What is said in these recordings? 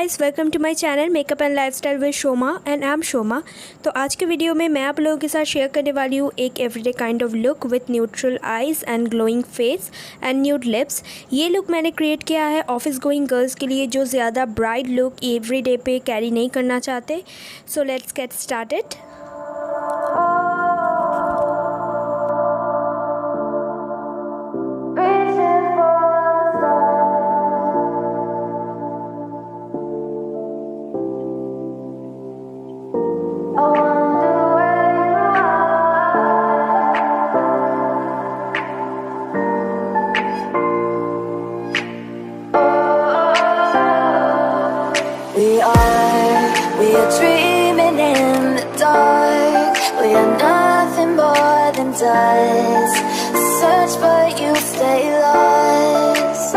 Guys, welcome to my channel makeup and lifestyle with Shoma and I am Shoma. तो आज के video में मैं आप लोगों के साथ शेयर करने वाली हूँ एक everyday kind of look with neutral eyes and glowing face and nude lips. ये लुक मैंने क्रिएट किया है ऑफिस गोइंग गर्ल्स के लिए जो ज़्यादा ब्राइट लुक एवरीडे पे कैरी नहीं करना चाहते। So let's get started. We are dreaming in the dark. We are nothing more than dust. Search but you stay lost.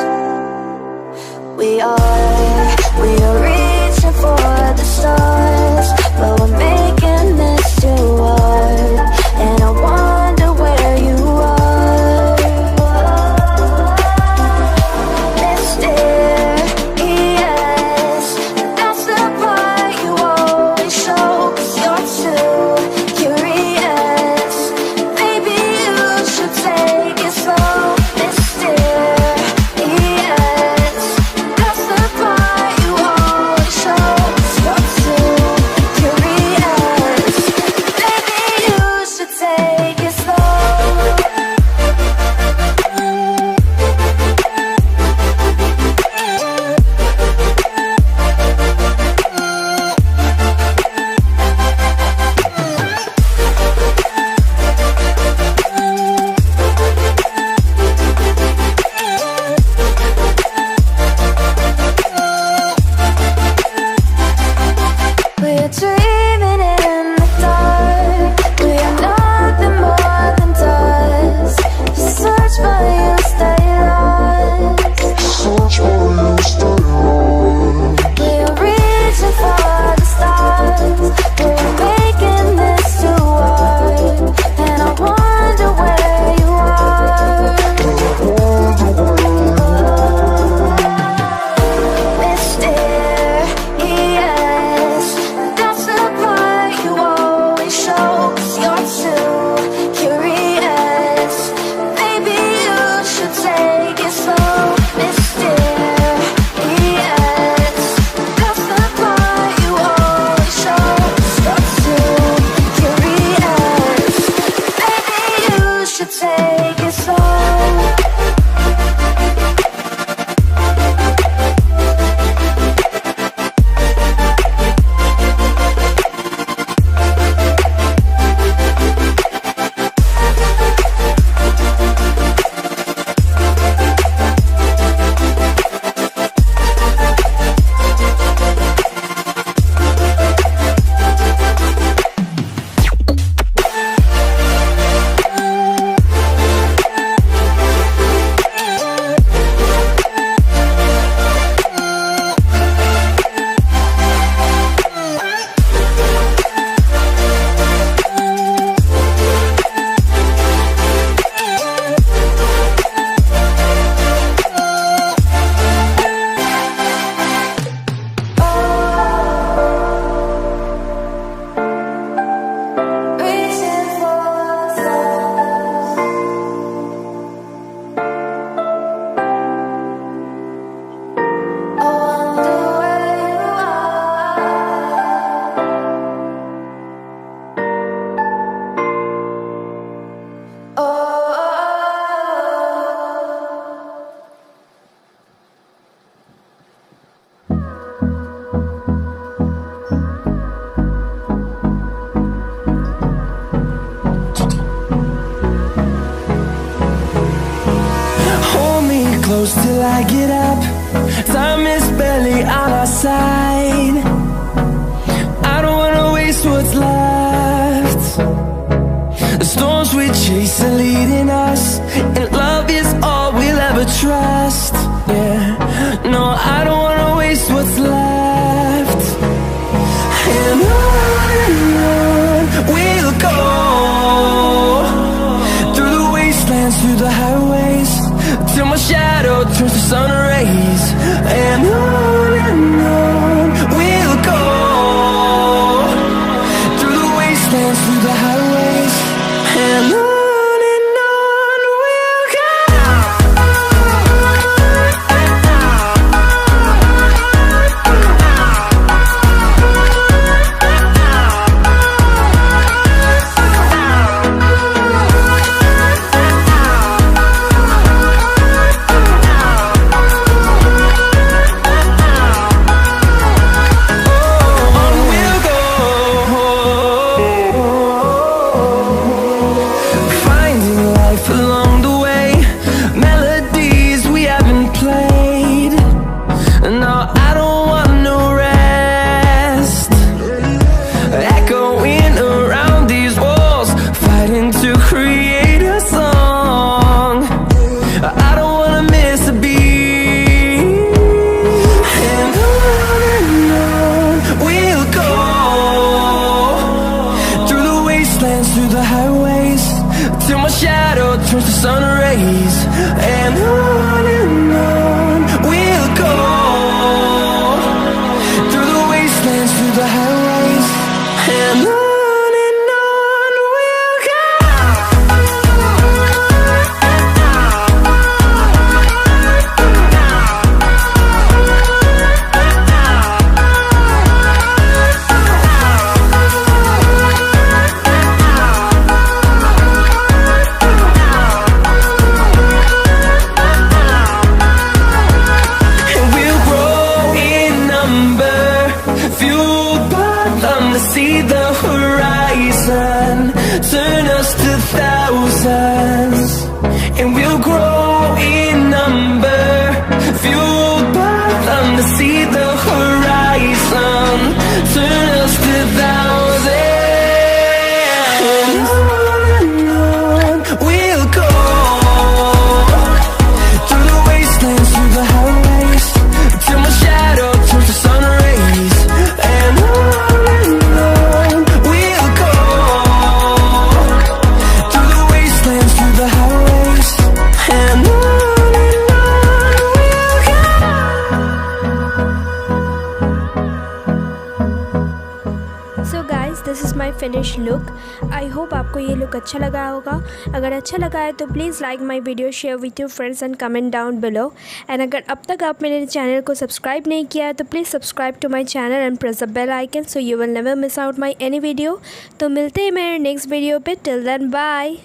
We are reaching for the stars, but we're making this too hard. And I wonder where you are. Close till I get up. Time is barely on our side. I don't wanna waste what's left. The storms we chase are leading us, and love is all we'll ever trust. Yeah, no, I don't wanna waste what's left. And on we'll go, through the wastelands, through the highways, till my shadow turns to sun rays. And on through the highways, and on we'll go. Along the way, melodies we haven't played. No, I don't want no rest. Echoing around these walls, fighting to create a song. I don't wanna miss a beat. And on we'll go, through the wastelands, through the highways, till my shadow turns to sun rays. And on we'll go, through the wastelands, through the highways, and on we'll go. See the horizon, turn us to thousands, and we'll grow in number, fueled by them to see the horizon, turn us to thousands, and on we'll go, through the wastelands, through the highways, till my shadow turns to sun rays, and on so guys this is my finish look. I hope आपको ये look अच्छा लगा होगा। अगर अच्छा लगा है तो please like my video, share with your friends and comment down below. And अगर अब तक आप मेरे चैनल को सब्सक्राइब नहीं किया है तो please subscribe to my channel and press the bell icon so you will never miss out my any video. तो मिलते हैं मेरे नेक्स्ट वीडियो पे। Till then bye.